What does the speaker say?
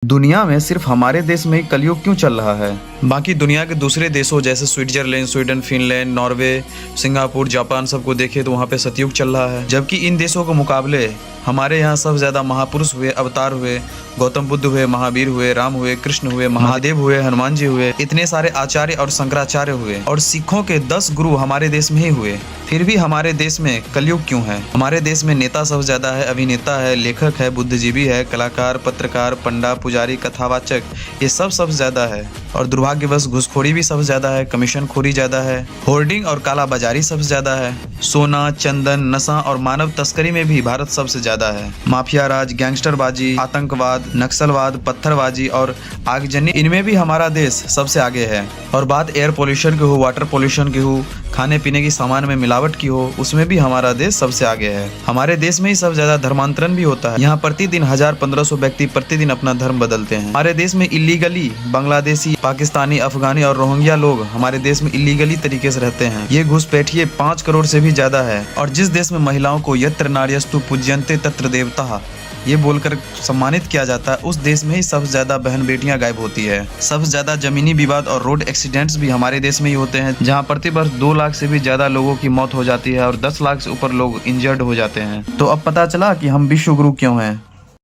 दुनिया में सिर्फ हमारे देश में ही कलयुग क्यों चल रहा है? बाकी दुनिया के दूसरे देशों जैसे Switzerland, Sweden, Finland, Norway, Singapore, Japan सबको देखे तो वहाँ पे सतयुग चल रहा है। जबकि इन देशों के मुकाबले हमारे यहाँ सबसे ज़्यादा महापुरुष हुए, अवतार हुए, गौतम बुद्ध हुए, महावीर हुए, राम हुए, कृष्ण हुए, महादेव हुए, हनुमान जी हुए, इतने सारे आचार्य और शंकराचार्य हुए और सिखों के 10 गुरु हमारे देश में ही हुए। फिर भी हमारे देश में कलयुग क्यों है? हमारे देश में नेता सबसे ज़्यादा है, अभिनेता है, लेखक है, बुद्धिजीवी है, कलाकार, पत्रकार, पंडा, पुजारी, कथावाचक, ये सबसे ज़्यादा है। और दुर्भाग्यवश घूसखोरी भी सबसे ज़्यादा है, कमीशन खोरी ज़्यादा है, होर्डिंग और कालाबाजारी सबसे ज़्यादा है, सोना, चंदन, नशा और मानव तस्करी में भी भारत सबसे ज़्यादा है। माफिया राज, गैंगस्टरबाजी, आतंकवाद, नक्सलवाद, पत्थरबाजी और आगजनी, इनमें भी हमारा देश सबसे आगे है। और बात एयर पोल्यूशन की हो, वाटर पोल्यूशन की हो, खाने पीने की सामान में मिलावट की हो, उसमें भी हमारा देश सबसे आगे है। हमारे देश में ही सबसे ज्यादा धर्मांतरण भी होता है। यहाँ प्रतिदिन 1000-1500 व्यक्ति प्रतिदिन अपना धर्म बदलते हैं। हमारे देश में इलीगली बांग्लादेशी, पाकिस्तानी, अफगानी और रोहिंग्या लोग हमारे देश में इलीगली तरीके से रहते हैं। ये घुसपैठिए 5 करोड़ से भी ज्यादा है। और जिस देश में महिलाओं को यत्र नार्यस्तु पूज्यन्ते तत्र देवता ये बोलकर सम्मानित किया जाता है, उस देश में ही सबसे ज्यादा बहन बेटियां गायब होती है। सबसे ज्यादा जमीनी विवाद और रोड एक्सीडेंट्स भी हमारे देश में ही होते हैं, जहां प्रति वर्ष 2 लाख से भी ज्यादा लोगों की मौत हो जाती है और 10 लाख से ऊपर लोग इंजर्ड हो जाते हैं। तो अब पता चला कि हम विश्व गुरु क्यों हैं।